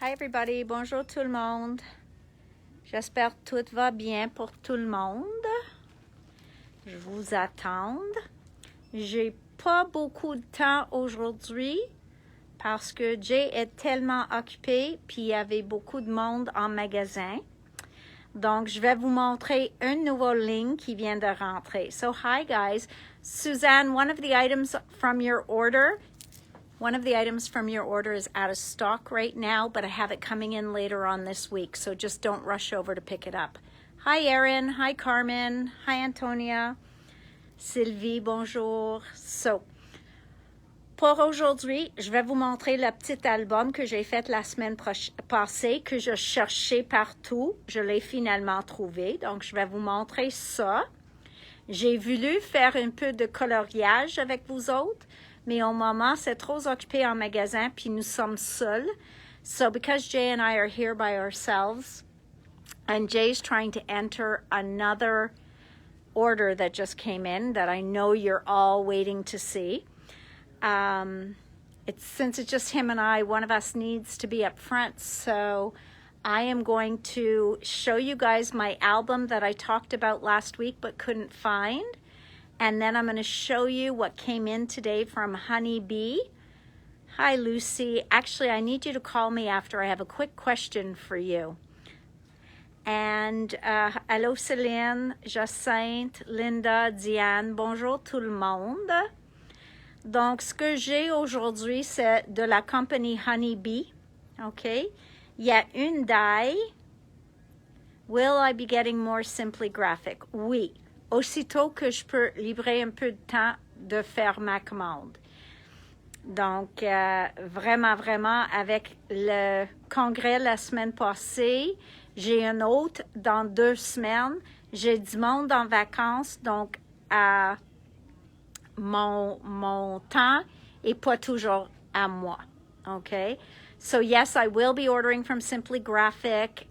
Hi everybody, bonjour tout le monde. J'espère que tout va bien pour tout le monde. Je vous attends. J'ai pas beaucoup de temps aujourd'hui parce que Jay est tellement occupé puis il y avait beaucoup de monde en magasin. Donc, je vais vous montrer une nouvelle ligne qui vient de rentrer. So, hi guys. Suzanne, one of the items from your order is out of stock right now, but I have it coming in later on this week, so just don't rush over to pick it up. Hi Erin, hi Carmen, hi Antonia, Sylvie, bonjour. So, pour aujourd'hui, je vais vous montrer le petit album que j'ai fait la semaine passée, que je cherchais partout. Je l'ai finalement trouvé, donc je vais vous montrer ça. J'ai voulu faire un peu de coloriage avec vous autres, mais au moment, c'est trop occupé en magasin, puis nous sommes seuls. So, because Jay and I are here by ourselves, and Jay's trying to enter another order that just came in that I know you're all waiting to see. Since it's just him and I, one of us needs to be up front, so I am going to show you guys my album that I talked about last week but couldn't find. And then I'm going to show you what came in today from Honey Bee. Hi, Lucy. Actually, I need you to call me after. I have a quick question for you. And hello, Céline, Jacinthe, Linda, Diane. Bonjour tout le monde. Donc, ce que j'ai aujourd'hui, c'est de la compagnie Honey Bee. OK? Il y a une die. Will I be getting more Simply Graphic? Oui. Aussitôt que je peux libérer un peu de temps de faire ma commande. Donc, vraiment, avec le congrès la semaine passée, j'ai un autre dans 2 semaines. J'ai du monde en vacances, donc mon temps est pas toujours à moi. Okay? So, yes, I will be ordering from Simply Graphic.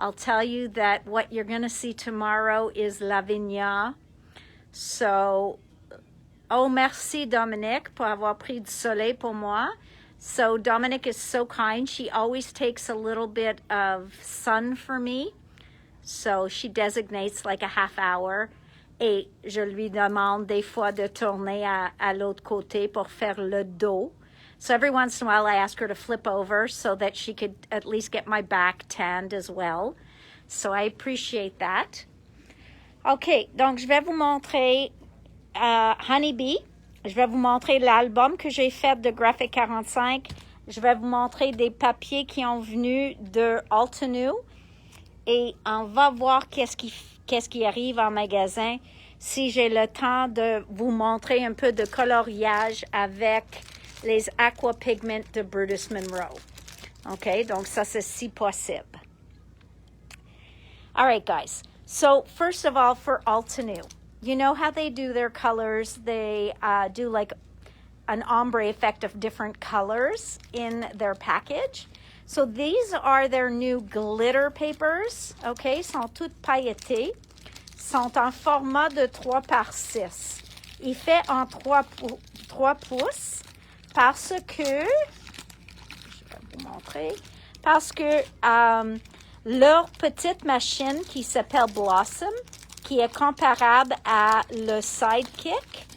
I'll tell you that what you're going to see tomorrow is Lavinia. So, oh, merci Dominique pour avoir pris du soleil pour moi. So, Dominique is so kind. She always takes a little bit of sun for me. So, she designates like a half hour. Et je lui demande des fois de tourner à l'autre côté pour faire le dos. So every once in a while, I ask her to flip over so that she could at least get my back tanned as well. So I appreciate that. OK, donc je vais vous montrer Honey Bee. Je vais vous montrer l'album que j'ai fait de Graphic 45. Je vais vous montrer des papiers qui ont venu de Altenew. Et on va voir qu'est-ce qui arrive en magasin si j'ai le temps de vous montrer un peu de coloriage avec les aqua pigments de Brutus Monroe. OK, donc ça, c'est si possible. All right, guys. So, first of all, for Altenew, you know how they do their colors? They do like an ombre effect of different colors in their package. So, these are their new glitter papers. OK, sont toutes pailletées. Sont en format de 3 par 6. Il fait en 3 pouces. Parce que, je vais vous montrer, parce que leur petite machine qui s'appelle Blossom, qui est comparable à le Sidekick,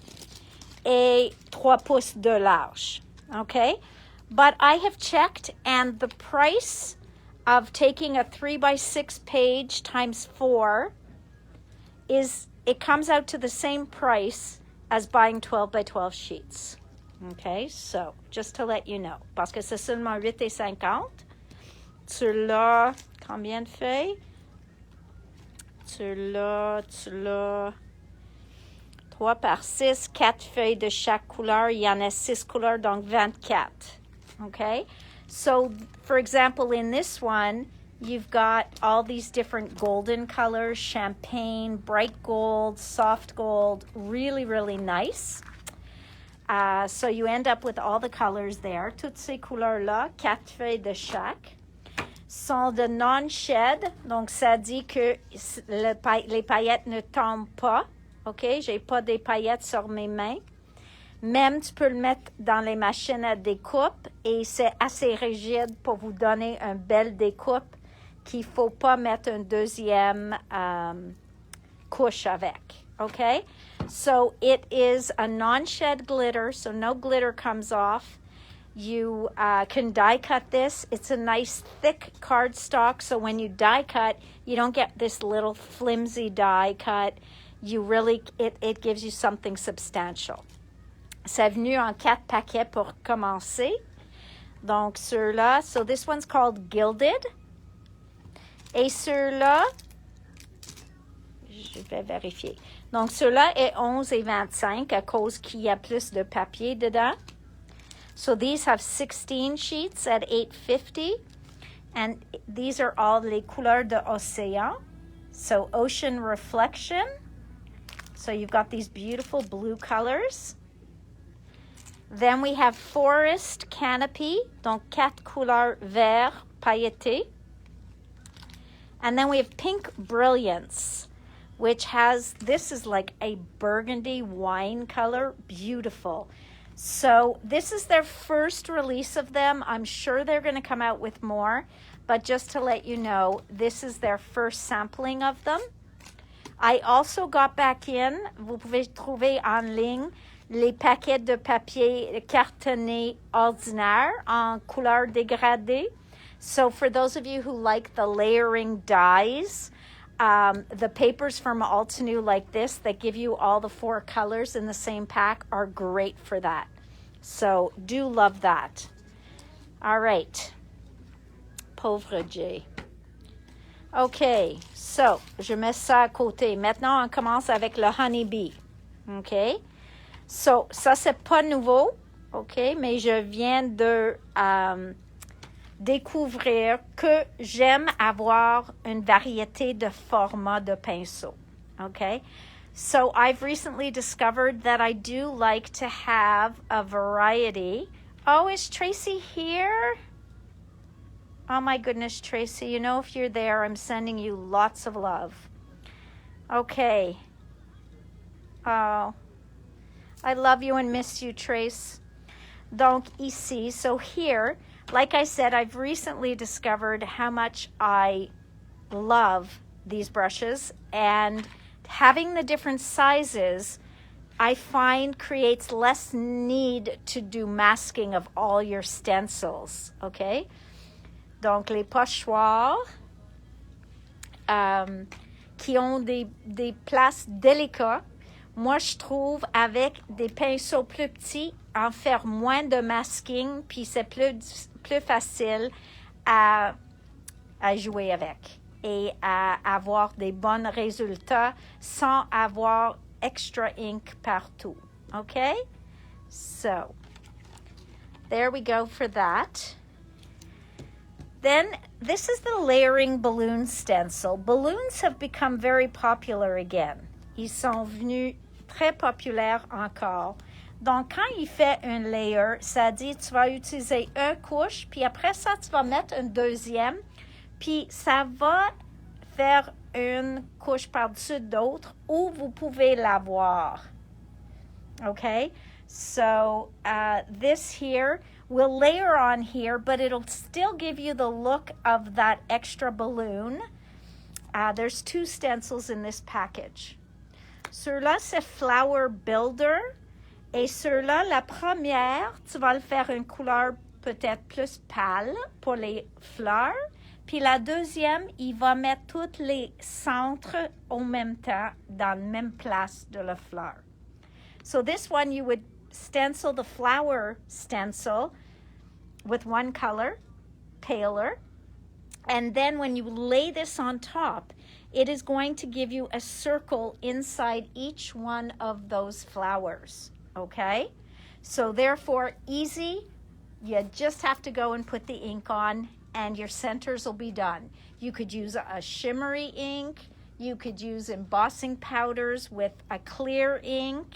est 3 pouces de large. Okay? But I have checked and the price of taking a 3x6 page times 4 it comes out to the same price as buying 12x12 sheets. OK, so, just to let you know. Parce que c'est seulement 8,50. Tu l'as, combien de feuilles? Tu l'as 3 par 6, 4 feuilles de chaque couleur. Il y en a 6 couleurs, donc 24. OK? So, for example, in this one, you've got all these different golden colors, champagne, bright gold, soft gold, really, really nice. So you end up with all the colors there. Toutes ces couleurs-là, 4 feuilles de chaque, sont de non-shed. Donc, ça dit que les paillettes ne tombent pas. OK? J'ai pas des paillettes sur mes mains. Même, tu peux le mettre dans les machines à découpe et c'est assez rigide pour vous donner une belle découpe qu'il ne faut pas mettre une deuxième couche avec. Okay? So it is a non-shed glitter, so no glitter comes off. You can die cut this. It's a nice thick cardstock, so when you die cut, you don't get this little flimsy die cut. You really, it gives you something substantial. C'est venu en 4 paquets pour commencer. Donc, ceux-là, so this one's called Gilded. Et ceux-là, je vais vérifier. Donc, ceux-là est 11,25 à cause qu'il y a plus de papier dedans. So these have 16 sheets at $8.50. And these are all les couleurs de océan. So ocean reflection. So you've got these beautiful blue colors. Then we have forest canopy. Donc 4 couleurs vert pailleté. And then we have pink brilliance, which has, this is like a burgundy wine color. Beautiful. So this is their first release of them. I'm sure they're going to come out with more, but just to let you know, this is their first sampling of them. I also got back in, vous pouvez trouver en ligne, les paquets de papier cartonné ordinaire en couleur dégradée. So for those of you who like the layering dies, the papers from Altenew like this that give you all the 4 colors in the same pack are great for that. So do love that. All right. Pauvre Jay. OK. So, je mets ça à côté. Maintenant, on commence avec le honeybee. OK. So, ça, c'est pas nouveau. OK. Mais je viens de découvrir que j'aime avoir une variété de formats de pinceau. Okay? So I've recently discovered that I do like to have a variety. Oh, is Tracy here? Oh my goodness, Tracy, you know if you're there, I'm sending you lots of love. Okay. Oh, I love you and miss you, Trace. Donc ici, so here, like I said, I've recently discovered how much I love these brushes, and having the different sizes, I find creates less need to do masking of all your stencils, okay? Donc, les pochoirs qui ont des places délicates, moi, je trouve, avec des pinceaux plus petits, en faire moins de masking, puis c'est plus facile à jouer avec et à avoir des bons résultats sans avoir extra ink partout. Okay? So, there we go for that. Then, this is the layering balloon stencil. Balloons have become very popular again. Ils sont venus très populaires encore. Donc, quand il fait un layer, ça dit tu vas utiliser une couche, puis après ça, tu vas mettre une deuxième, puis ça va faire une couche par-dessus d'autres où vous pouvez l'avoir. Okay? So, this here will layer on here, but it'll still give you the look of that extra balloon. There's 2 stencils in this package. Ceux-là, c'est Flower Builder. Et ceux-là, la première, tu vas le faire une couleur peut-être plus pâle pour les fleurs. Puis la deuxième, il va mettre tous les centres au même temps dans la même place de la fleur. So this one, you would stencil the flower stencil with one color, paler. And then when you lay this on top, it is going to give you a circle inside each one of those flowers. Okay? So therefore, easy. You just have to go and put the ink on and your centers will be done. You could use a shimmery ink. You could use embossing powders with a clear ink.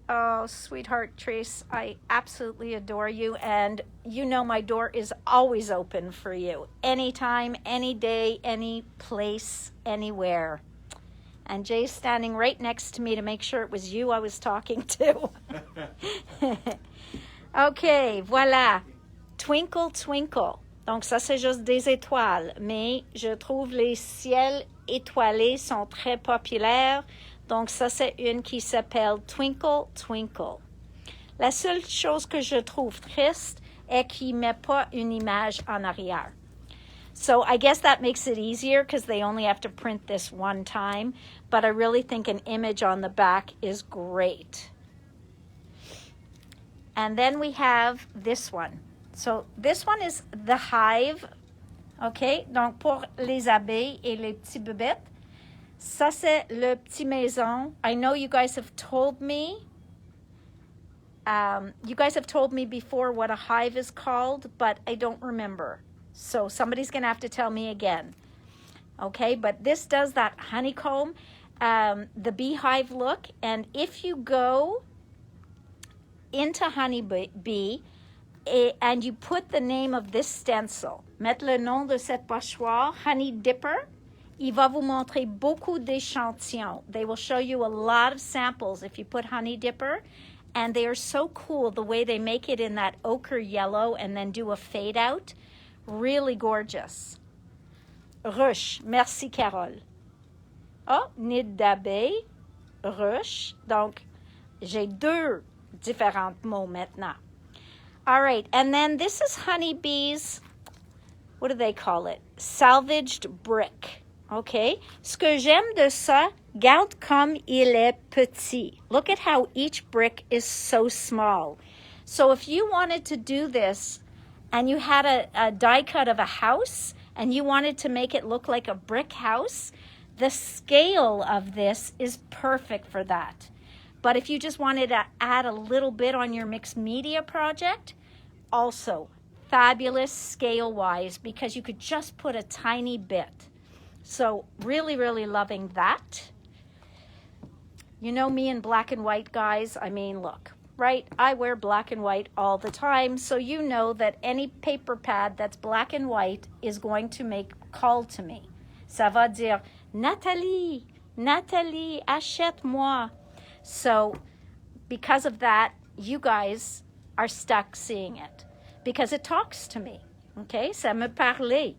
Oh, sweetheart Trace, I absolutely adore you, and you know my door is always open for you. Anytime, any day, any place, anywhere. And Jay's standing right next to me to make sure it was you I was talking to. OK, voilà. Twinkle, twinkle. Donc, ça, c'est juste des étoiles. Mais je trouve les ciels étoilés sont très populaires. Donc, ça, c'est une qui s'appelle Twinkle, Twinkle. La seule chose que je trouve triste est qu'il ne met pas une image en arrière. So I guess that makes it easier because they only have to print this one time. But I really think an image on the back is great. And then we have this one. So this one is the hive. OK? Donc pour les abeilles et les petits bébêtes. Ça, c'est le petit maison. I know you guys have told me. You guys have told me before what a hive is called, but I don't remember. So somebody's going to have to tell me again. Okay, but this does that honeycomb, the beehive look. And if you go into Honeybee and you put the name of this stencil, mettre le nom de cette pochoir, Honey Dipper, il va vous montrer beaucoup d'échantillons. They will show you a lot of samples if you put Honey Dipper. And they are so cool the way they make it in that ochre yellow and then do a fade out. Really gorgeous. Ruche. Merci, Carole. Oh, nid d'abeille. Ruche. Donc, j'ai deux différents mots maintenant. All right. And then this is honeybees. What do they call it? Salvaged brick. Okay. Ce que j'aime de ça, regarde comme il est petit. Look at how each brick is so small. So if you wanted to do this and you had a die cut of a house and you wanted to make it look like a brick house, the scale of this is perfect for that. But if you just wanted to add a little bit on your mixed media project, also fabulous scale-wise because you could just put a tiny bit. So really, really loving that. You know me in black and white, guys. I mean, look, right? I wear black and white all the time. So you know that any paper pad that's black and white is going to make call to me. Ça va dire, Nathalie, Nathalie, achète-moi. So because of that, you guys are stuck seeing it because it talks to me. Okay? Ça me parlait.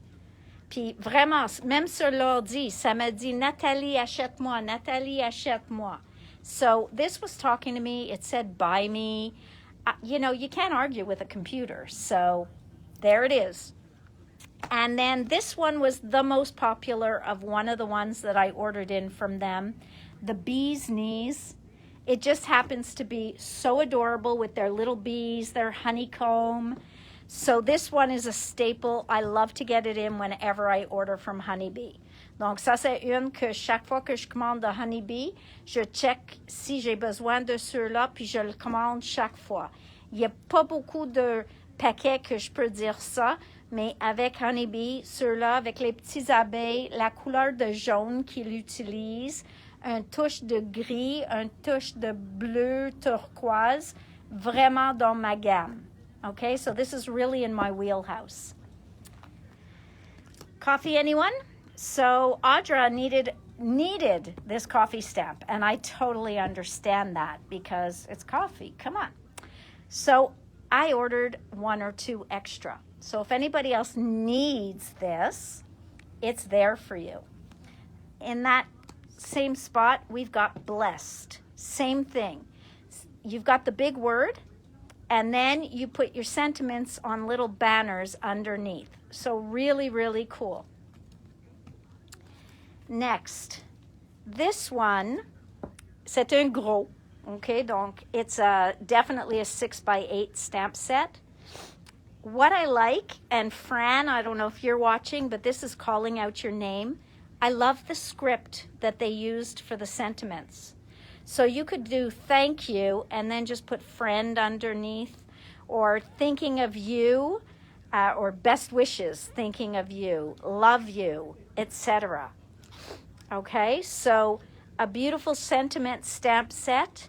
Puis vraiment, même sur l'ordi, ça me dit, Nathalie, achète-moi, Nathalie, achète-moi. So this was talking to me. It said, buy me. You know, you can't argue with a computer. So there it is. And then this one was the most popular of one of the ones that I ordered in from them, the bee's knees. It just happens to be so adorable with their little bees, their honeycomb. So this one is a staple. I love to get it in whenever I order from Honeybee. Donc ça, c'est une que chaque fois que je commande de Honeybee, je check si j'ai besoin de ceux-là, puis je le commande chaque fois. Il n'y a pas beaucoup de paquets que je peux dire ça, mais avec Honeybee, ceux-là, avec les petits abeilles, la couleur de jaune qu'il utilise, une touche de gris, une touche de bleu turquoise, vraiment dans ma gamme. Okay, so this is really in my wheelhouse. Coffee, anyone? So Audra needed this coffee stamp, and I totally understand that because it's coffee. Come on. So I ordered one or two extra. So if anybody else needs this, it's there for you. In that same spot, we've got blessed. Same thing. You've got the big word, and then you put your sentiments on little banners underneath. So really, really cool. Next, this one, c'est un gros. Okay, donc it's definitely a 6x8 stamp set. What I like, and Fran, I don't know if you're watching, but this is calling out your name. I love the script that they used for the sentiments. So you could do thank you and then just put friend underneath, or thinking of you, or best wishes, thinking of you, love you, etc. Okay, so a beautiful sentiment stamp set.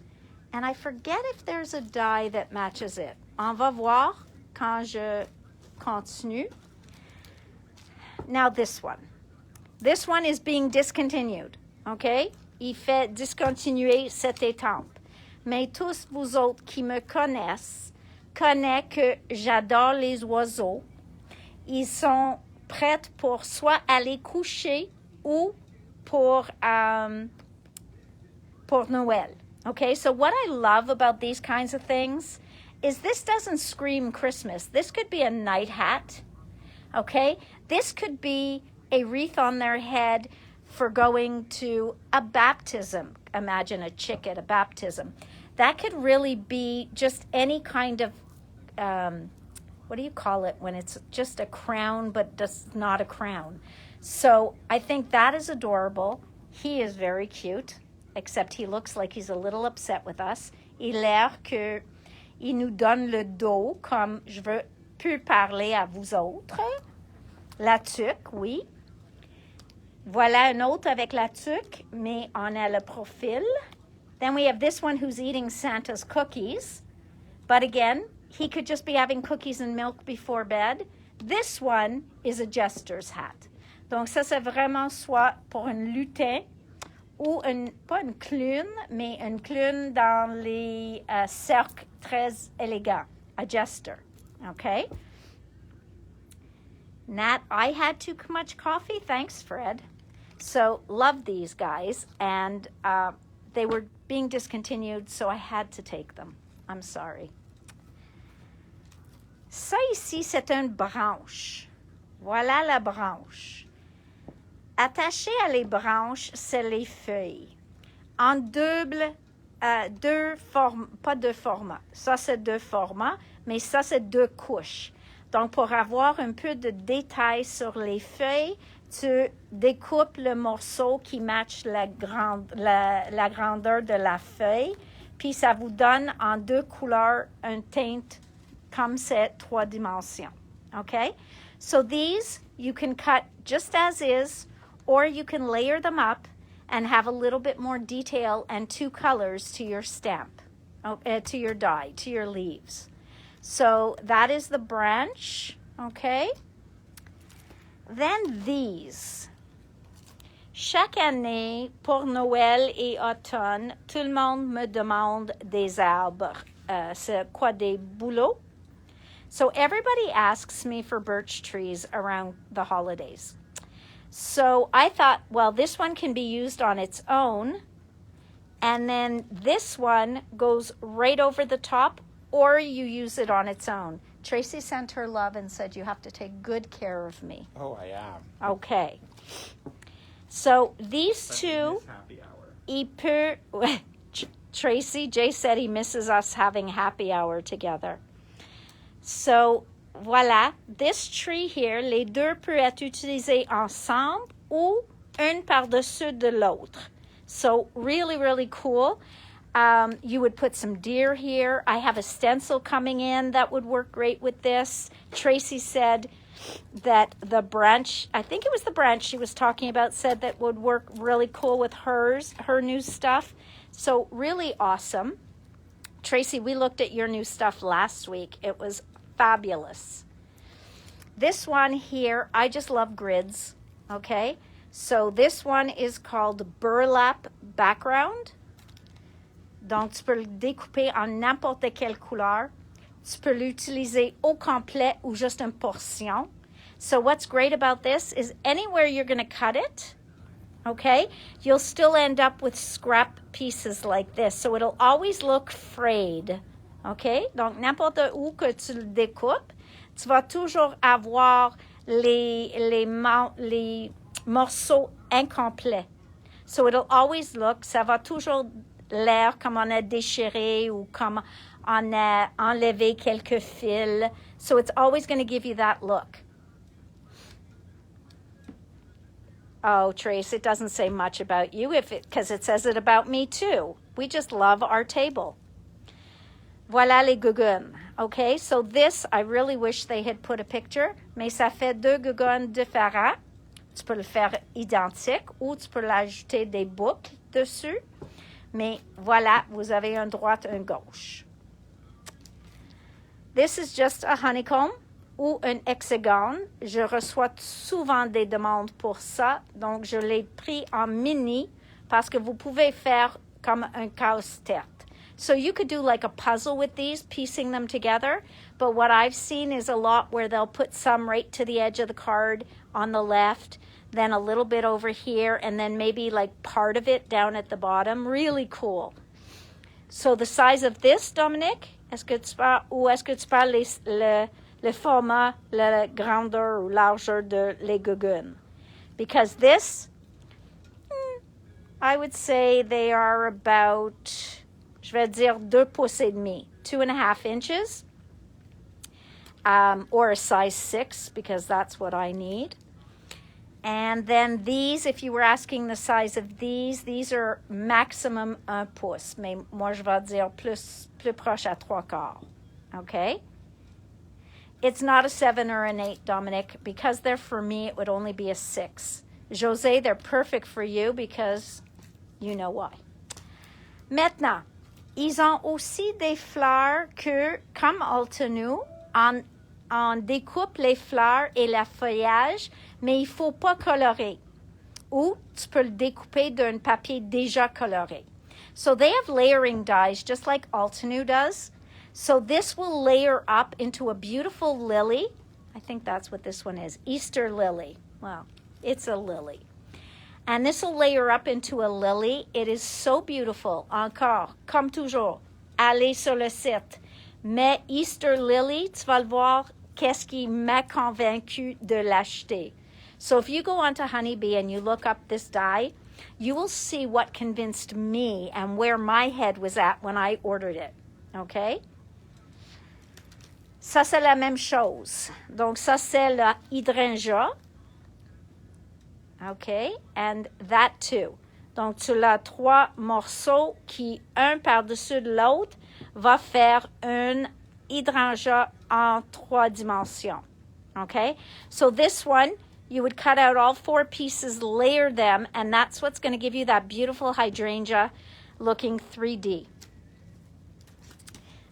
And I forget if there's a die that matches it. On va voir quand je continue. Now this one. This one is being discontinued. Okay? il fait discontinuer cette étampe. Mais tous vous autres qui me connaissent, connaissent que j'adore les oiseaux. Ils sont prêts pour soit aller coucher ou pour Noël. Okay, so what I love about these kinds of things is this doesn't scream Christmas. This could be a night hat, okay? This could be a wreath on their head for going to a baptism. Imagine a chick at a baptism. That could really be just any kind of, what do you call it when it's just a crown but just not a crown? So I think that is adorable. He is very cute, except he looks like he's a little upset with us. Il a l'air que il nous donne le dos comme je veux plus parler à vous autres. La tuque, oui. Voilà un autre avec la tuque, mais on a le profil. Then we have this one who's eating Santa's cookies. But again, he could just be having cookies and milk before bed. This one is a jester's hat. Donc ça, c'est vraiment soit pour un lutin ou pas une clown, mais une clown dans les cercles très élégants, a jester, okay? Nat, I had too much coffee. Thanks, Fred. So, love these guys, and they were being discontinued, so I had to take them. I'm sorry. Ça ici, c'est une branche. Voilà la branche. Attaché à les branches, c'est les feuilles. En deux formes, pas deux formats. Ça, c'est deux formats, mais ça, c'est deux couches. Donc, pour avoir un peu de détails sur les feuilles, tu découpes le morceau qui matche la grandeur de la feuille, puis ça vous donne en deux couleurs un teinte comme c'est 3 dimensions. Okay? So these you can cut just as is, or you can layer them up and have a little bit more detail and 2 colors to your stamp, to your die, to your leaves. So that is the branch, okay? Then these. Chaque année, pour Noël et automne, tout le monde me demande des arbres. C'est quoi, des bouleaux? So everybody asks me for birch trees around the holidays. So I thought, well, this one can be used on its own, and then this one goes right over the top, or you use it on its own. Tracy sent her love and said, you have to take good care of me. Oh, I am. Okay. So these two, Happy hour. Tracy, Jay said he misses us having happy hour together. So, voilà, this tree here, les deux peuvent être utilisés ensemble ou une par-dessus de l'autre. So, really, really cool. You would put some deer here. I have a stencil coming in that would work great with this. Tracy said that the branch, I think it was the branch she was talking about, said that would work really cool with her new stuff. So, really awesome. Tracy, we looked at your new stuff last week. It was fabulous. This one here, I just love grids, okay? So this one is called burlap background. Donc, tu peux le découper en n'importe quelle couleur. Tu peux l'utiliser au complet ou juste une portion. So what's great about this is anywhere you're going to cut it, okay, you'll still end up with scrap pieces like this. So it'll always look frayed. OK? Donc, n'importe où que tu le découpes, tu vas toujours avoir les morceaux incomplets. So, it'll always look, ça va toujours l'air comme on a déchiré ou comme on a enlevé quelques fils. So, it's always going to give you that look. Oh, Trace, it doesn't say much about you because it says it about me too. We just love our table. Voilà les gougounes. Okay, so this, I really wish they had put a picture, mais ça fait 2 gougounes différents. Tu peux le faire identique ou tu peux l'ajouter des boucles dessus. Mais voilà, vous avez un droite, un gauche. This is just a honeycomb ou un hexagone. Je reçois souvent des demandes pour ça, donc je l'ai pris en mini parce que vous pouvez faire comme un casse-tête. So you could do like a puzzle with these, piecing them together. But what I've seen is a lot where they'll put some right to the edge of the card on the left, then a little bit over here, and then maybe like part of it down at the bottom. Really cool. So the size of this, Dominique, est-ce que tu parles le format, la grandeur ou largeur de les gougounes? Because this, I would say they are about, je vais dire 2 pouces et demi, 2.5 inches, or a size 6, because that's what I need. And then these, if you were asking the size of these are maximum 1 pouce, mais moi je vais dire plus proche à 3/4, okay? It's not a 7 or an 8, Dominic. Because they're for me, it would only be a 6. José, they're perfect for you because you know why. Maintenant, ils ont aussi des fleurs que, comme Altenou, on découpe les fleurs et le feuillage, mais il ne faut pas colorer. Ou tu peux le découper d'un papier déjà coloré. So they have layering dies just like Altenou does. So this will layer up into a beautiful lily. I think that's what this one is, Easter lily. Well, it's a lily. And this will layer up into a lily. It is so beautiful. Encore, comme toujours, allez sur le site. Mais Easter lily, tu vas le voir, qu'est-ce qui m'a convaincu de l'acheter. So if you go onto Honeybee and you look up this dye, you will see what convinced me and where my head was at when I ordered it. Okay? Ça, c'est la même chose. Donc, ça, c'est le hydrangea. OK? And that too. Donc, tu as 3 morceaux qui, un par-dessus de l'autre, va faire un hydrangea en 3 dimensions. Okay? So this one, you would cut out all 4 pieces, layer them, and that's what's going to give you that beautiful hydrangea looking 3D.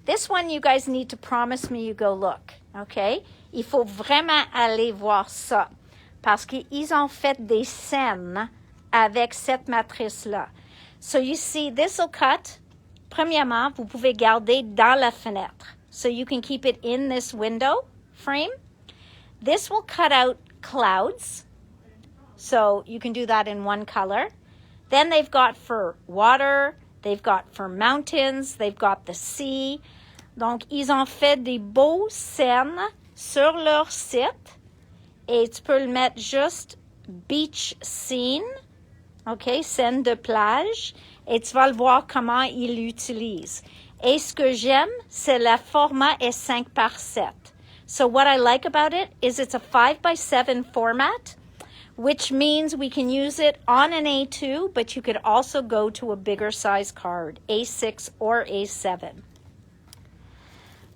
This one, you guys need to promise me you go look, okay? Il faut vraiment aller voir ça parce qu'ils ont fait des scènes avec cette matrice-là. So you see, this will cut. Premièrement, vous pouvez garder dans la fenêtre. So you can keep it in this window frame. This will cut out clouds. So you can do that in one color. Then they've got for water. They've got for mountains. They've got the sea. Donc, ils ont fait des beaux scènes sur leur site. Et tu peux le mettre juste beach scene. OK, scène de plage. Et tu vas le voir comment ils l'utilisent. Et ce que j'aime, c'est le format est 5 par 7. So what I like about it is it's a 5 by 7 format, which means we can use it on an A2, but you could also go to a bigger size card, A6 or A7.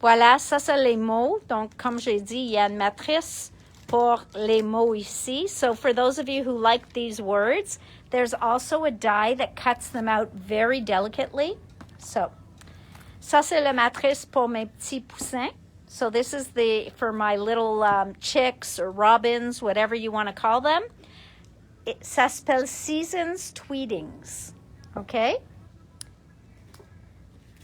Voilà, ça c'est les mots. Donc, comme j'ai dit, il y a une matrice pour les mots ici. So for those of you who like these words, there's also a die that cuts them out very delicately. So, ça c'est la matrice pour mes petits poussins. So this is for my little chicks or robins, whatever you want to call them. Ça s'appelle Seasons Tweetings. Okay?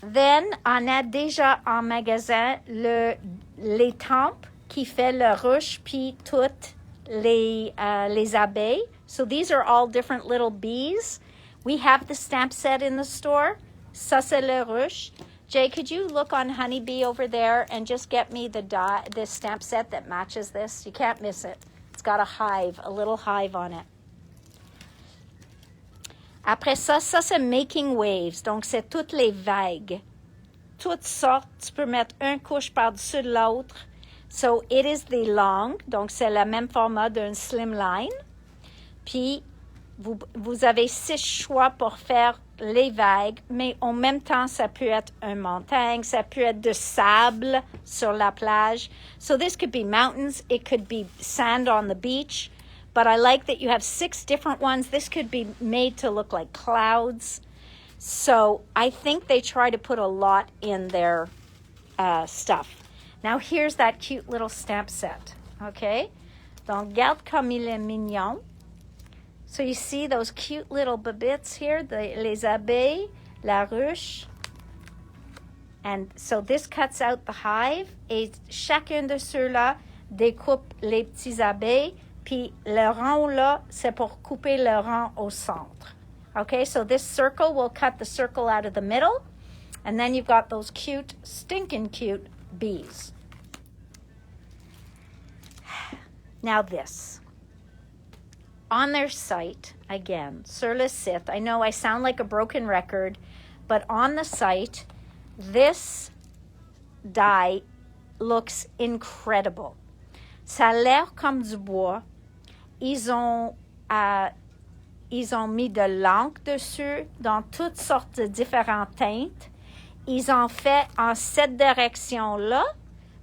Then, on a déjà en magasin les tempes qui fait le ruche puis toutes les abeilles. So these are all different little bees. We have the stamp set in the store. Ça, c'est le ruche. Jay, could you look on Honeybee over there and just get me the stamp set that matches this? You can't miss it. It's got a little hive on it. Après ça c'est making waves. Donc, c'est toutes les vagues. Toutes sortes. Tu peux mettre une couche par-dessus l'autre. So, it is the long. Donc, c'est le même format d'un slimline. Puis, vous avez 6 choix pour faire les vagues, mais en même temps, ça peut être une montagne, ça peut être de sable sur la plage. So this could be mountains, it could be sand on the beach, but I like that you have 6 different ones. This could be made to look like clouds. So I think they try to put a lot in their stuff. Now here's that cute little stamp set, okay? Donc, regarde comme il est mignon. So you see those cute little babits here, les abeilles, la ruche. And so this cuts out the hive et chacun de ceux-là découpe les petits abeilles. Puis le rond là, c'est pour couper le rond au centre. Okay, so this circle will cut the circle out of the middle. And then you've got those cute, stinking cute bees. Now this. On their site, again, sur le site, I know I sound like a broken record, but on the site, this dye looks incredible. Ça a l'air comme du bois. Ils ont mis de l'encre dessus dans toutes sortes de différentes teintes. Ils ont fait en cette direction-là,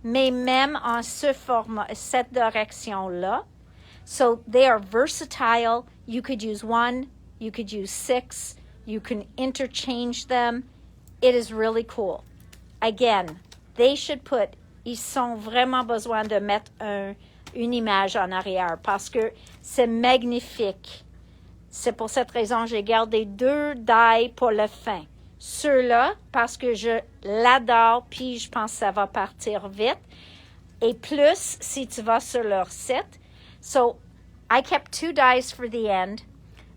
mais même en cette direction-là. So they are versatile. You could use one, you could use 6, you can interchange them. It is really cool. Again, they should put, ils ont vraiment besoin de mettre une image en arrière parce que c'est magnifique. C'est pour cette raison que j'ai gardé 2 dyes pour la fin. Ceux-là, parce que je l'adore, puis je pense que ça va partir vite. Et plus, si tu vas sur leur site. So, I kept 2 dyes for the end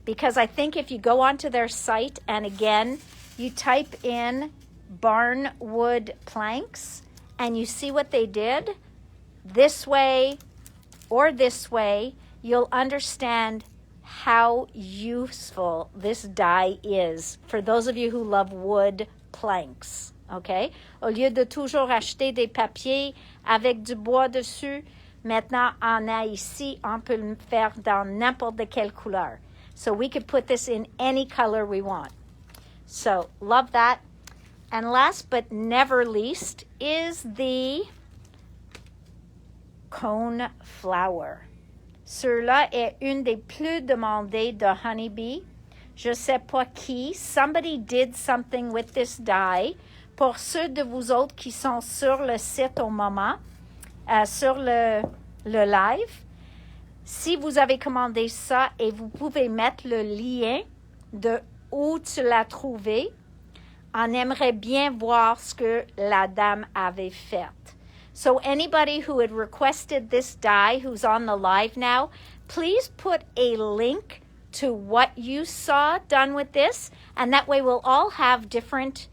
because I think if you go onto their site and again, you type in barnwood planks and you see what they did, this way or this way, you'll understand how useful this dye is for those of you who love wood planks, okay? Au lieu de toujours acheter des papiers avec du bois dessus, maintenant on a ici, on peut le faire dans n'importe quelle couleur. So we could put this in any color we want. So love that. And last but never least is the cone flower. Ceux-là est une des plus demandées de honeybee. Je sais pas qui. Somebody did something with this dye. Pour ceux de vous autres qui sont sur le site au moment, sur le live, si vous avez commandé ça et vous pouvez mettre le lien de où tu l'as trouvé, on aimerait bien voir ce que la dame avait fait. So anybody who had requested this dye who's on the live now, please put a link to what you saw done with this, and that way we'll all have different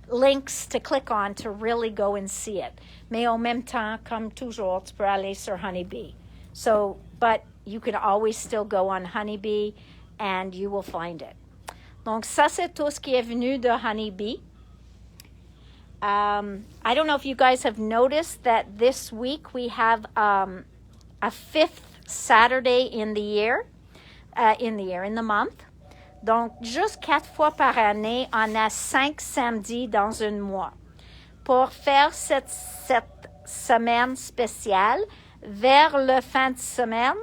links to click on to really go and see it. Mais en même temps, comme toujours, tu peux aller sur Honeybee. So, but you can always still go on Honeybee and you will find it. Donc ça, c'est tout ce qui est venu de Honeybee. I don't know if you guys have noticed that this week we have a 5th Saturday in the month. Donc, juste 4 fois par année, on a 5 samedis dans un mois. Pour faire cette semaine spéciale, vers la fin de semaine,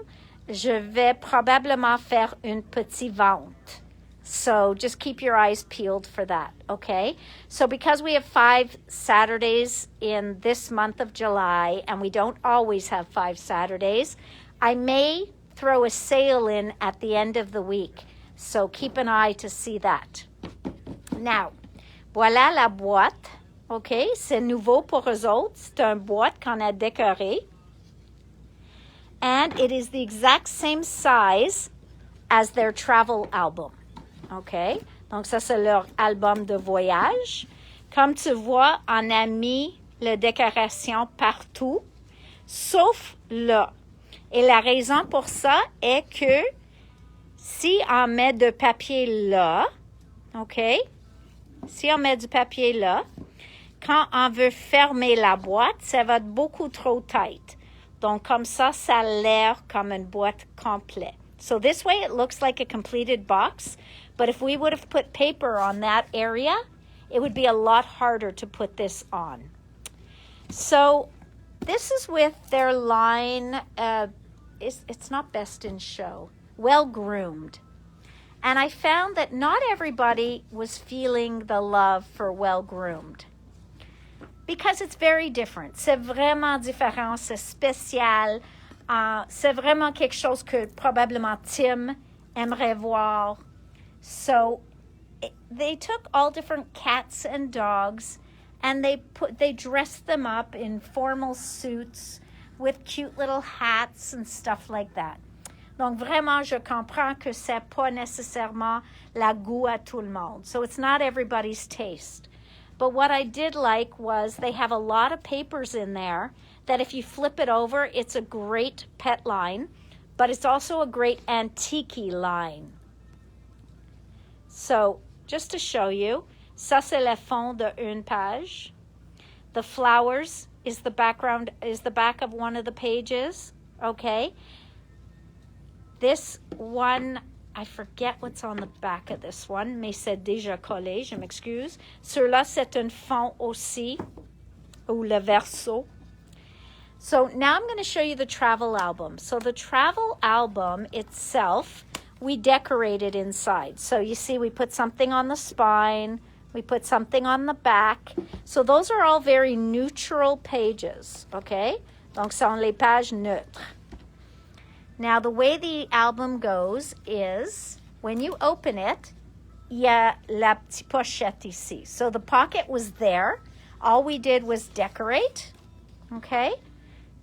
je vais probablement faire une petite vente. So just keep your eyes peeled for that, okay? So because we have 5 Saturdays in this month of July, and we don't always have 5 Saturdays, I may throw a sale in at the end of the week. So keep an eye to see that. Now, voilà la boîte, okay? C'est nouveau pour eux autres. C'est une boîte qu'on a décorée. And it is the exact same size as their travel album. OK? Donc, ça, c'est leur album de voyage. Comme tu vois, on a mis les décorations partout, sauf là. Et la raison pour ça est que si on met du papier là, OK? Si on met du papier là, quand on veut fermer la boîte, ça va être beaucoup trop tight. Donc, comme ça, ça a l'air comme une boîte complète. So this way, it looks like a completed box. But if we would have put paper on that area, it would be a lot harder to put this on. So this is with their line, it's not best in show, well groomed. And I found that not everybody was feeling the love for well groomed. Because it's very different. C'est vraiment différent, c'est spécial. C'est vraiment quelque chose que probablement Tim aimerait voir. So they took all different cats and dogs and they dressed them up in formal suits with cute little hats and stuff like that. Donc vraiment, je comprends que c'est pas nécessairement la goût à tout le monde. So it's not everybody's taste. But what I did like was they have a lot of papers in there that if you flip it over, it's a great pet line, but it's also a great antique line. So just to show you, ça c'est le fond de une page. The flowers is the background, is the back of one of the pages, okay? This one, I forget what's on the back of this one, mais c'est déjà collé, je m'excuse. Celui-là, c'est un fond aussi, ou le verso. So now I'm going to show you the travel album. So the travel album itself, we decorated inside. So you see we put something on the spine, we put something on the back. So those are all very neutral pages, okay? Donc, ce sont les pages neutres. Now, the way the album goes is, when you open it, il y a la petite pochette ici. So the pocket was there. All we did was decorate, okay?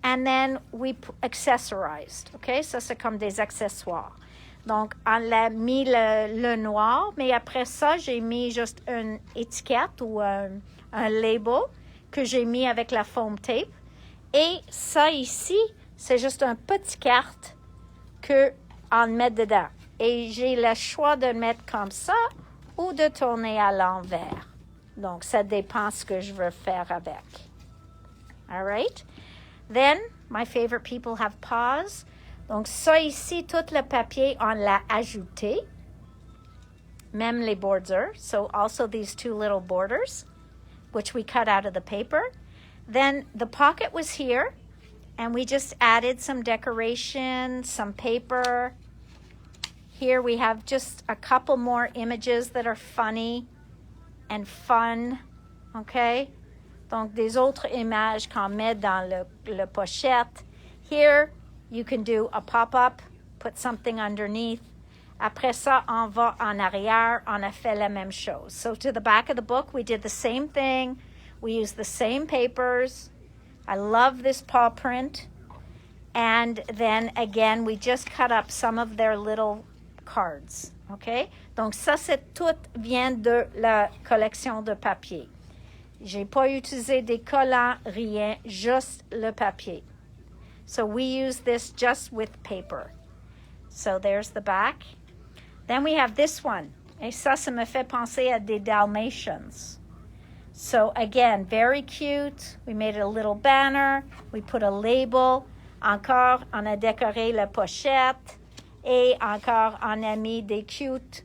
And then we accessorized, okay? Ça, c'est comme des accessoires. Donc, on l'a mis le noir, mais après ça, j'ai mis juste une étiquette ou un label que j'ai mis avec la foam tape. Et ça ici, c'est juste une petite carte qu'on met dedans. Et j'ai le choix de le mettre comme ça ou de tourner à l'envers. Donc, ça dépend ce que je veux faire avec. All right? Then, my favorite people have paws. Donc, ça ici, tout le papier, on l'a ajouté. Même les borders. So, also these two little borders, which we cut out of the paper. Then, the pocket was here. And we just added some decoration, some paper. Here we have just a couple more images that are funny and fun, okay? Donc, des autres images qu'on met dans le pochette. Here, you can do a pop-up, put something underneath. Après ça, on va en arrière, on a fait la même chose. So to the back of the book, we did the same thing. We used the same papers. I love this paw print. And then again, we just cut up some of their little cards. Okay? Donc ça, c'est tout vient de la collection de papier. J'ai pas utilisé des collants, rien, juste le papier. So we use this just with paper. So there's the back. Then we have this one. Et ça me fait penser à des Dalmatians. So again, very cute. We made it a little banner. We put a label. Encore, on a décoré la pochette. Et encore, on a mis des cute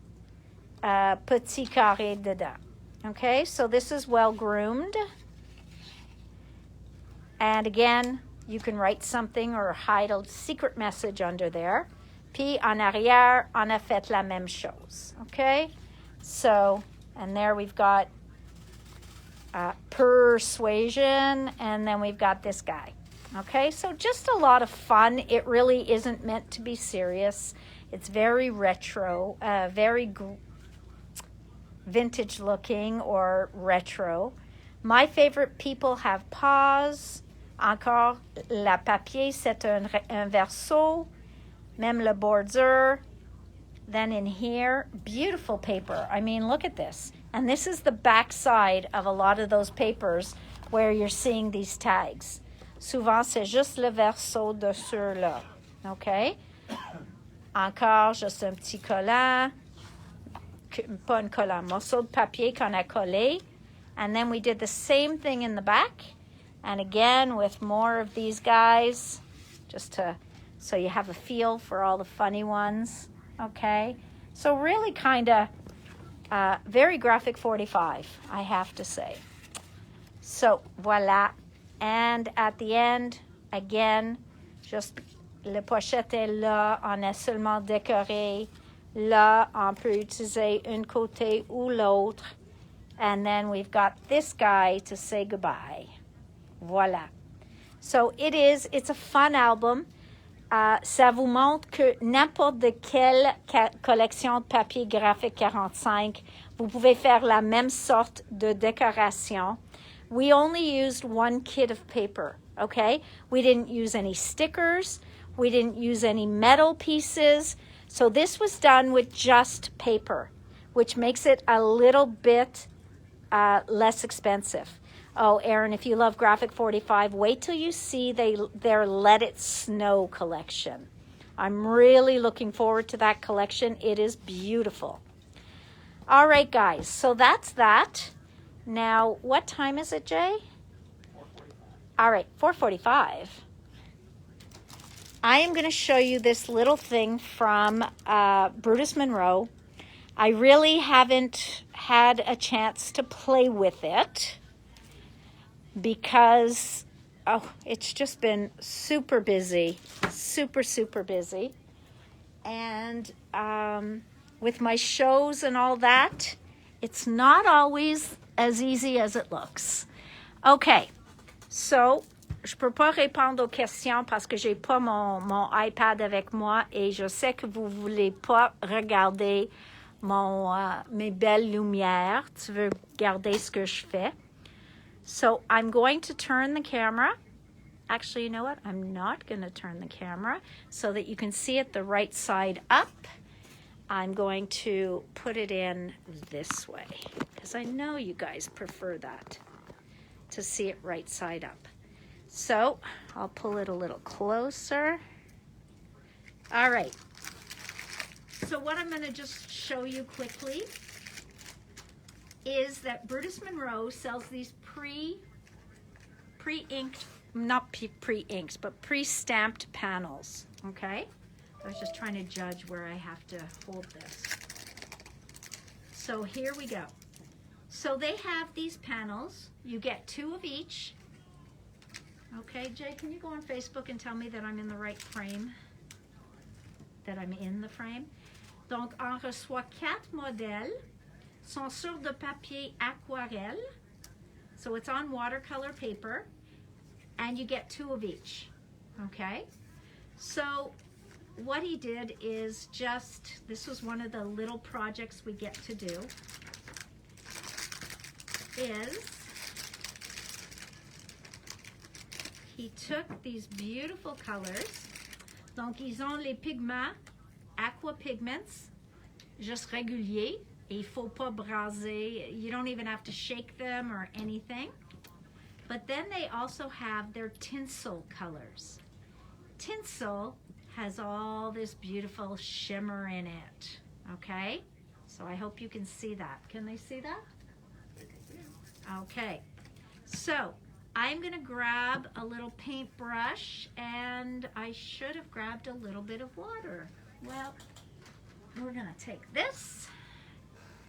petits carrés dedans. Okay, so this is well groomed. And again, you can write something or hide a secret message under there. Puis en arrière, on a fait la même chose. Okay, so, and there we've got persuasion, and then we've got this guy. Okay, so just a lot of fun. It really isn't meant to be serious. It's very retro, very vintage looking or retro. My favorite people have paws. Encore, la papier, c'est un verso. Même le border. Then in here, beautiful paper. I mean, look at this. And this is the back side of a lot of those papers where you're seeing these tags. Souvent, c'est juste le verso de ceux-là. OK? Encore, juste un petit collant. Pas un collant, morceau de papier qu'on a collé. And then we did the same thing in the back. And again, with more of these guys, just to, so you have a feel for all the funny ones. Okay? So really kind of very graphic 45, I have to say. So, voilà. And at the end, again, just le pochette est là, on a seulement décoré. Là, on peut utiliser un côté ou l'autre. And then we've got this guy to say goodbye. Voilà. So it's a fun album. ça vous montre que n'importe de quelle collection de papier graphique 45, vous pouvez faire la même sorte de décoration. We only used one kit of paper, okay? We didn't use any stickers. We didn't use any metal pieces. So this was done with just paper, which makes it a little bit less expensive. Oh, Erin, if you love Graphic 45, wait till you see their Let It Snow collection. I'm really looking forward to that collection. It is beautiful. All right, guys, so that's that. Now, what time is it, Jay? 4:45. All right, 4:45. I am going to show you this little thing from Brutus Monroe. I really haven't had a chance to play with it because, it's just been super busy, super busy. And with my shows and all that, it's not always as easy as it looks. Okay, so je peux pas répondre aux questions parce que j'ai pas mon iPad avec moi et je sais que vous voulez pas regarder mes belles lumières. Tu veux garder ce que je fais. So I'm going to turn the camera. Actually, you know what? I'm not going to turn the camera so that you can see it the right side up. I'm going to put it in this way because I know you guys prefer that, to see it right side up. So I'll pull it a little closer. All right. So what I'm going to just show you quickly is that Brutus Monroe sells these pre-inked, not pre-inked, but pre-stamped panels, okay? I was just trying to judge where I have to hold this. So here we go. So they have these panels. You get 2 of each. Okay, Jay, can you go on Facebook and tell me that I'm in the right frame? That I'm in the frame? Donc, on reçoit 4 modèles. Sont sur de papier aquarelle. So it's on watercolor paper. And you get 2 of each. Okay? So what he did is just, this was one of the little projects we get to do, is he took these beautiful colors. Donc, ils ont les pigments, aqua pigments, juste réguliers. Et il faut pas braser. You don't even have to shake them or anything. But then they also have their tinsel colors. Tinsel has all this beautiful shimmer in it, okay? So I hope you can see that. Can they see that? Okay, so I'm gonna grab a little paintbrush and I should have grabbed a little bit of water. Well, we're gonna take this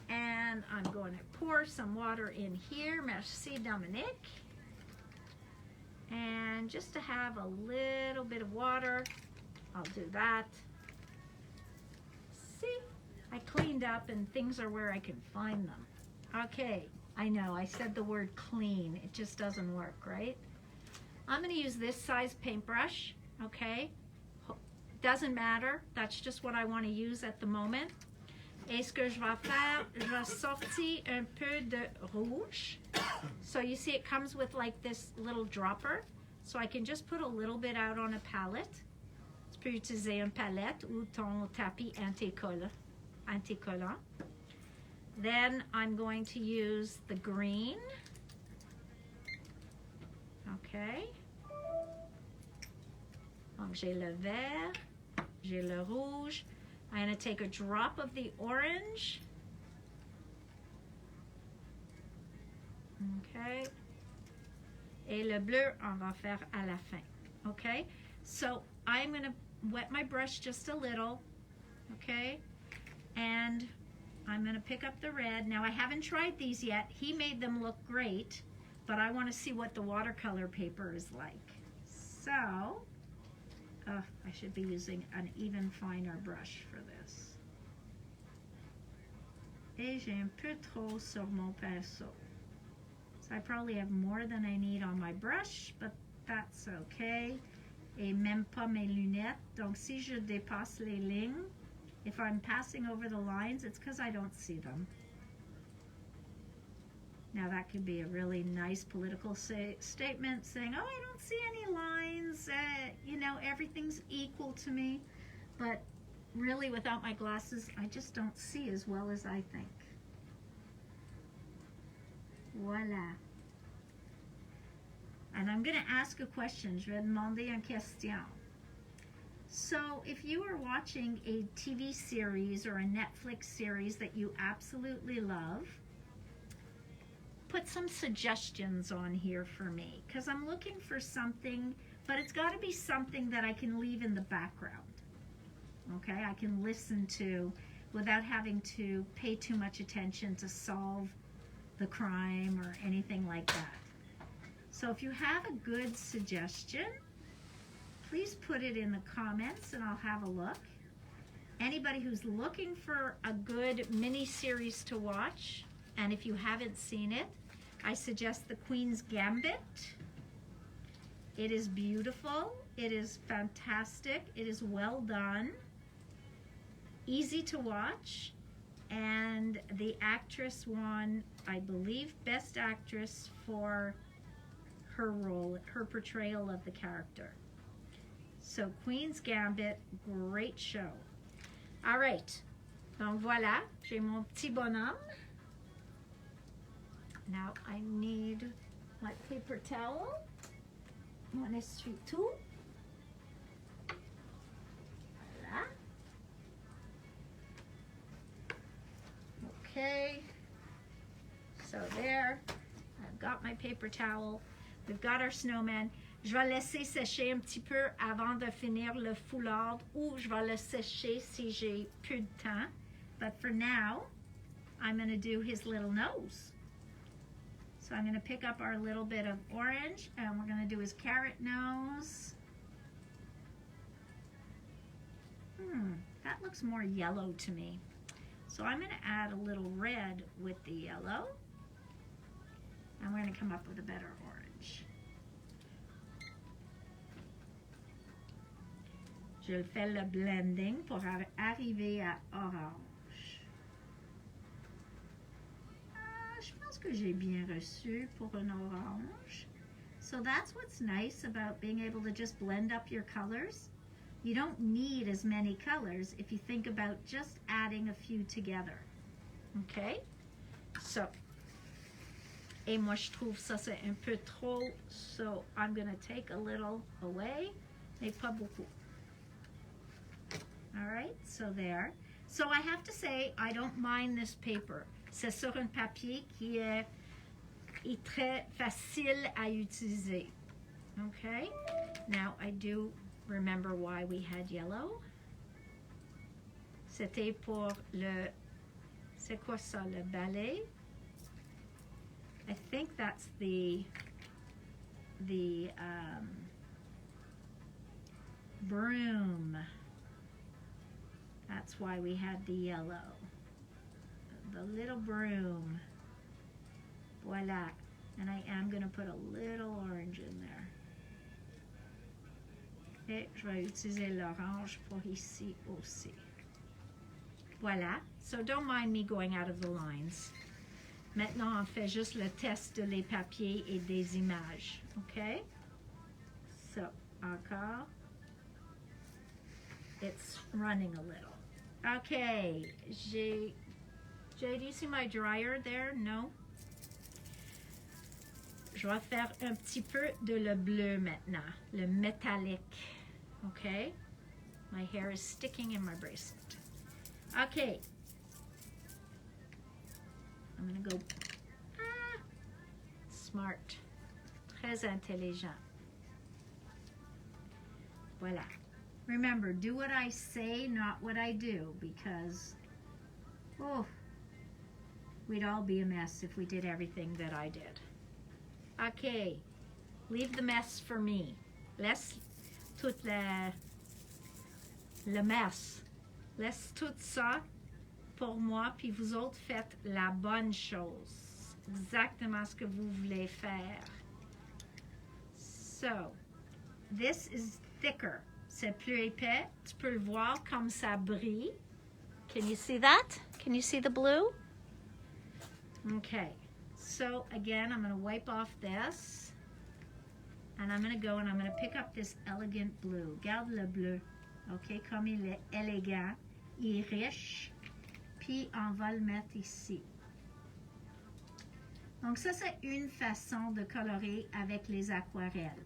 and I'm going to pour some water in here. Merci, Dominique. And just to have a little bit of water, I'll do that. See, I cleaned up and things are where I can find them. Okay, I know, I said the word clean. It just doesn't work, right? I'm gonna use this size paintbrush, okay? Doesn't matter, that's just what I wanna use at the moment. Et ce que je vais faire, je vais sortir un peu de rouge. So you see it comes with like this little dropper. So I can just put a little bit out on a palette. Tu peux utiliser une palette ou ton tapis anticollant. Then I'm going to use the green. Okay. Donc j'ai le vert, j'ai le rouge. I'm going to take a drop of the orange. Okay. Et le bleu, on va faire à la fin. Okay. So I'm going to wet my brush just a little. Okay. And I'm going to pick up the red. Now I haven't tried these yet. He made them look great, but I want to see what the watercolor paper is like. So, I should be using an even finer brush for this. Et j'ai un peu trop sur mon pinceau. So I probably have more than I need on my brush, but that's okay. et même pas mes lunettes. Donc, si je dépasse les lignes, if I'm passing over the lines, it's because I don't see them. Now, that could be a really nice political statement saying, oh, I don't see any lines, you know, everything's equal to me. But really, without my glasses, I just don't see as well as I think. Voilà. And I'm going to ask a question. Je vais demander une question. So if you are watching a TV series or a Netflix series that you absolutely love, put some suggestions on here for me, because I'm looking for something, but it's got to be something that I can leave in the background. Okay, I can listen to without having to pay too much attention to solve the crime or anything like that. So if you have a good suggestion, please put it in the comments and I'll have a look. Anybody who's looking for a good mini series to watch, and if you haven't seen it, I suggest The Queen's Gambit. It is beautiful, it is fantastic, it is well done, easy to watch, and the actress won, I believe, Best Actress for her role, her portrayal of the character. So Queen's Gambit, great show. All right, donc voilà, j'ai mon petit bonhomme. Now I need my paper towel, mon essuie-tout. Voilà. Okay, so there, I've got my paper towel. We've got our snowman. Je vais laisser sécher un petit peu avant de finir le foulard, ou je vais le sécher si j'ai peu de temps. But for now, I'm going to do his little nose. So I'm going to pick up our little bit of orange and we're going to do his carrot nose. That looks more yellow to me. So I'm going to add a little red with the yellow. And we're going to come up with a better orange. Je fais le blending pour arriver à orange. Je pense que j'ai bien reçu pour un orange. So that's what's nice about being able to just blend up your colors. You don't need as many colors if you think about just adding a few together. Okay? So, et moi je trouve ça c'est un peu trop, so I'm going to take a little away, mais pas beaucoup. All right, so there. So I have to say, I don't mind this paper. C'est sur un papier qui est très facile à utiliser. Okay, now I do remember why we had yellow. C'était pour le, c'est quoi ça, le balai? I think that's the broom. That's why we had the yellow. The little broom. Voila. And I am going to put a little orange in there. Et je vais utiliser l'orange pour ici aussi. Voilà. So don't mind me going out of the lines. Maintenant, on fait juste le test de les papiers et des images. Okay? So, encore. It's running a little. Okay, Jay, do you see my dryer there? No? Je vais faire un petit peu de le bleu maintenant, le métallique. Okay? My hair is sticking in my bracelet. Okay. I'm gonna go, smart, très intelligent. Voilà. Remember, do what I say, not what I do, because, oh, we'd all be a mess if we did everything that I did. Okay, leave the mess for me. Laisse tout le mess. Laisse tout ça pour moi, puis vous autres faites la bonne chose. Exactement ce que vous voulez faire. So, this is thicker. C'est plus épais. Tu peux le voir comme ça brille. Can you see that? Can you see the blue? Okay. So again, I'm going to wipe off this. And I'm going to go and I'm going to pick up this elegant blue. Garde le bleu. OK, comme il est élégant. Il est riche. Puis on va le mettre ici. Donc ça, c'est une façon de colorer avec les aquarelles.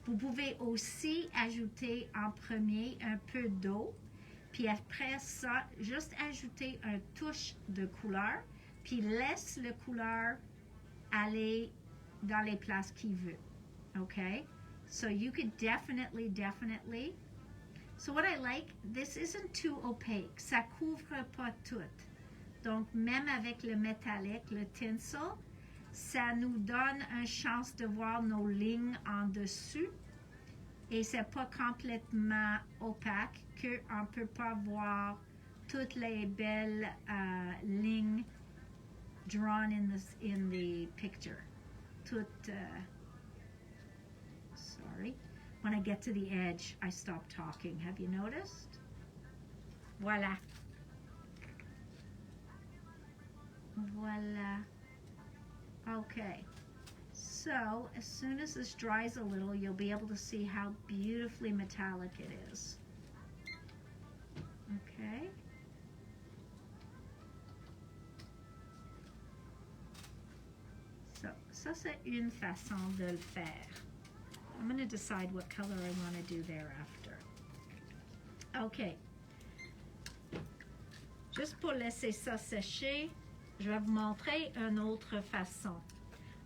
Vous pouvez aussi ajouter en premier un peu d'eau. Puis après ça, juste ajouter une touche de couleur. Puis laisse le couleur aller dans les places qu'il veut. Okay? So you could definitely. So what I like, this isn't too opaque. Ça couvre pas tout. Donc même avec le métallique, le tinsel, ça nous donne une chance de voir nos lignes en dessus. Et c'est pas complètement opaque qu'on ne peut pas voir toutes les belles lignes drawn in the picture. Toutes, sorry. When I get to the edge, I stop talking. Have you noticed? Voilà. Voila. Okay. So, as soon as this dries a little, you'll be able to see how beautifully metallic it is. Okay. So, ça c'est une façon de le faire. I'm going to decide what color I want to do thereafter. Okay. Juste pour laisser ça sécher, je vais vous montrer une autre façon.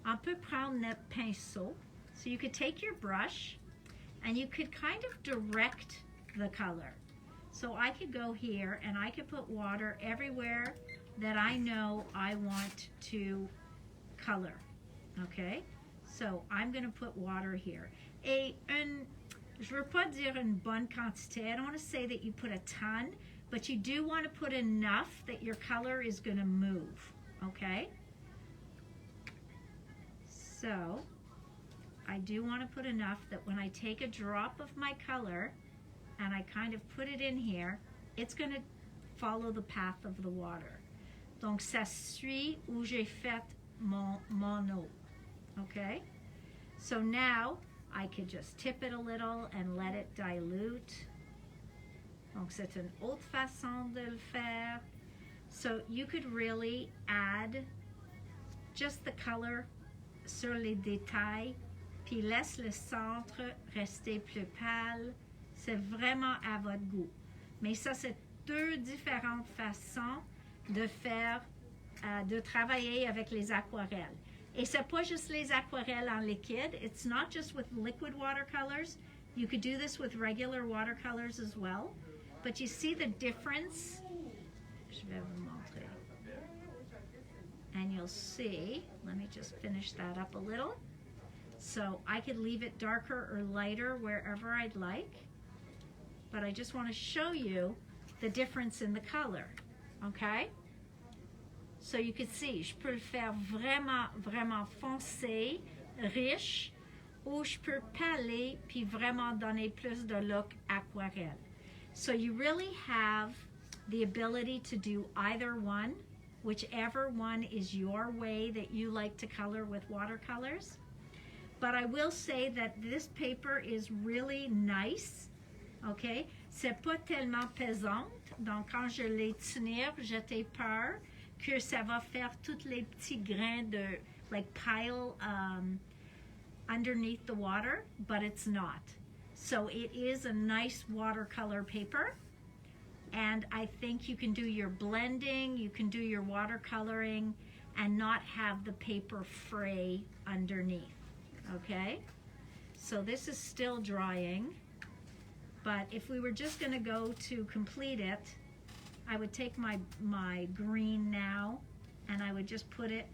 On peut prendre notre pinceau. So you could take your brush and you could kind of direct the color. So I could go here and I could put water everywhere that I know I want to color. Okay? So I'm going to put water here. Et je veux pas dire une bonne quantité. I don't want to say that you put a ton, but you do want to put enough that your color is going to move. Okay? So, I do want to put enough that when I take a drop of my color and I kind of put it in here, it's going to follow the path of the water. Donc, ça suit où j'ai fait mon eau. Okay? So now, I could just tip it a little and let it dilute. Donc, c'est une autre façon de le faire. So, you could really add just the color sur les détails, puis laisse le centre rester plus pâle. C'est vraiment à votre goût. Mais ça, c'est deux différentes façons de faire, de travailler avec les aquarelles. Et c'est pas juste les aquarelles en liquide. It's not just with liquid watercolors. You could do this with regular watercolors as well. But you see the difference? Je vais vous montrer. And you'll see, let me just finish that up a little. So I could leave it darker or lighter wherever I'd like. But I just want to show you the difference in the color. Okay? So you can see, je peux le faire vraiment foncé, riche, ou je peux pâler puis vraiment donner plus de look aquarelle. So you really have the ability to do either one, whichever one is your way that you like to color with watercolors. But I will say that this paper is really nice, okay? C'est pas tellement pesante, donc quand je l'ai tenir, j'étais peur que ça va faire tous les petits grains de, like, pile underneath the water, but it's not. So it is a nice watercolor paper. And I think you can do your blending, you can do your watercoloring, and not have the paper fray underneath, okay? So this is still drying, but if we were just gonna go to complete it, I would take my green now, and I would just put it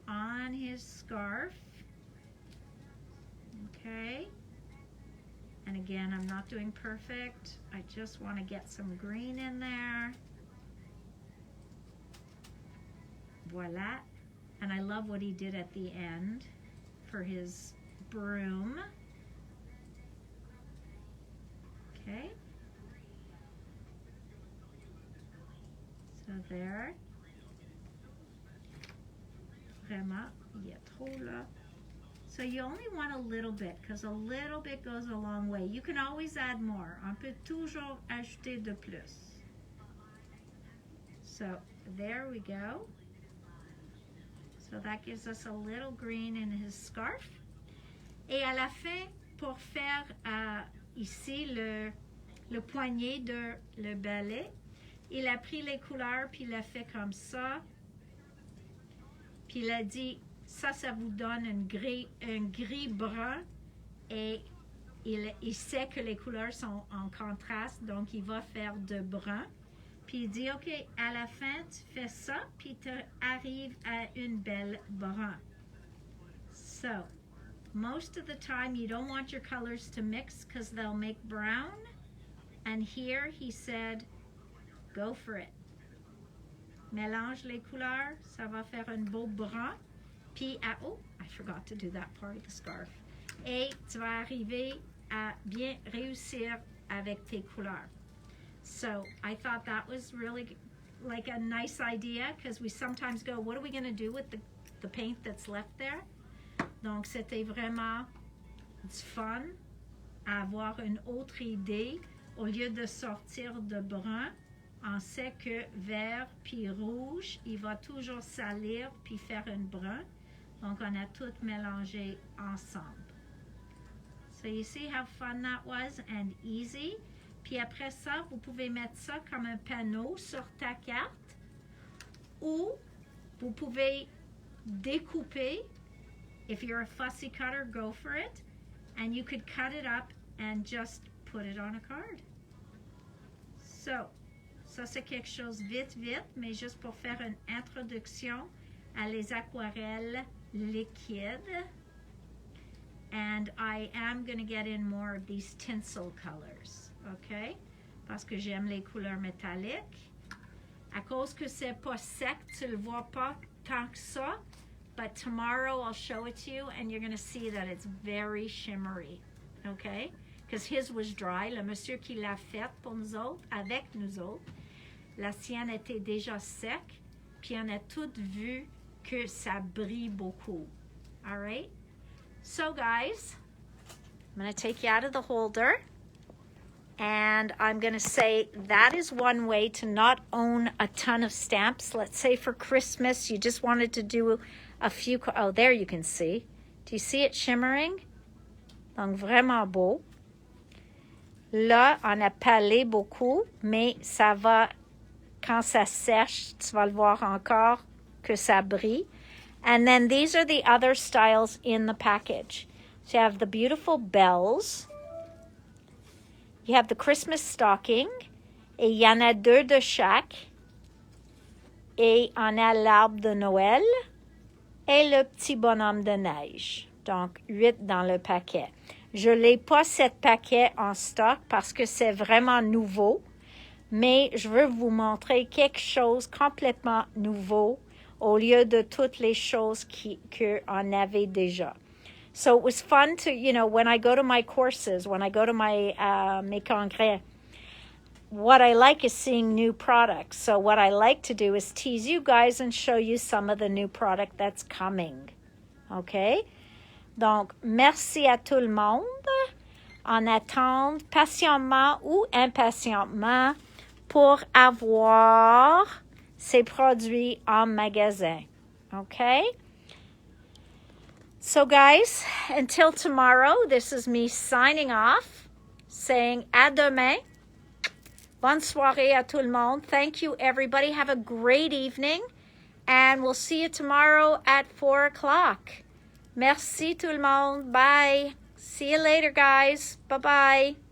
on his scarf, okay? And again, I'm not doing perfect. I just want to get some green in there. Voila. And I love what he did at the end for his broom. there. Vraiment, il y a trop là. So you only want a little bit because a little bit goes a long way. You can always add more. On peut toujours ajouter de plus. So there we go. So that gives us a little green in his scarf. Et à la fin, pour faire ici le poignet de le balai, il a pris les couleurs puis il a fait comme ça. Puis il a dit, ça vous donne un gris brun et il sait que les couleurs sont en contraste, donc il va faire de brun. Puis il dit, OK, à la fin, tu fais ça, puis tu arrives à une belle brun. So, most of the time, you don't want your colors to mix because they'll make brown. And here, he said, go for it. Mélange les couleurs, ça va faire un beau brun. Puis, oh, I forgot to do that part of the scarf. Et tu vas arriver à bien réussir avec tes couleurs. So I thought that was really like a nice idea because we sometimes go, what are we going to do with the paint that's left there? Donc c'était vraiment, it's fun à avoir une autre idée. Au lieu de sortir de brun, on sait que vert puis rouge, il va toujours salir puis faire un brun. Donc on a tout mélangé ensemble. So you see how fun that was and easy? Puis après ça, vous pouvez mettre ça comme un panneau sur ta carte ou vous pouvez découper. If you're a fussy cutter, go for it. And you could cut it up and just put it on a card. So, ça c'est quelque chose vite, mais juste pour faire une introduction à les aquarelles liquides. And I am going to get in more of these tinsel colors. OK? Parce que j'aime les couleurs métalliques. À cause que c'est pas sec, tu le vois pas tant que ça. But tomorrow I'll show it to you and you're going to see that it's very shimmery. OK? Because his was dry. Le monsieur qui l'a fait pour nous autres, avec nous autres, la sienne était déjà sec. Puis on a toutes vu que ça brille beaucoup. All right? So guys, I'm going to take you out of the holder. And I'm going to say that is one way to not own a ton of stamps. Let's say for Christmas, you just wanted to do a few. Oh, there you can see. Do you see it shimmering? Donc, vraiment beau. Là, on a palé beaucoup, mais ça va, quand ça sèche, tu vas le voir encore que ça brille. And then these are the other styles in the package. So you have the beautiful bells. You have the Christmas stocking, et il y en a 2 de chaque, et on a l'arbre de Noël, et le petit bonhomme de neige. Donc, 8 dans le paquet. Je n'ai pas 7 paquets en stock parce que c'est vraiment nouveau, mais je veux vous montrer quelque chose complètement nouveau au lieu de toutes les choses qu'on avait déjà. So it was fun to, you know, when I go to my courses, when I go to my mes congrès, what I like is seeing new products. So what I like to do is tease you guys and show you some of the new product that's coming. Okay? Donc, merci à tout le monde. En attente patiemment ou impatiemment pour avoir ces produits en magasin. Okay? So guys, until tomorrow, this is me signing off, saying à demain. Bonne soirée à tout le monde. Thank you, everybody. Have a great evening. And we'll see you tomorrow at 4 o'clock. Merci tout le monde. Bye. See you later, guys. Bye-bye.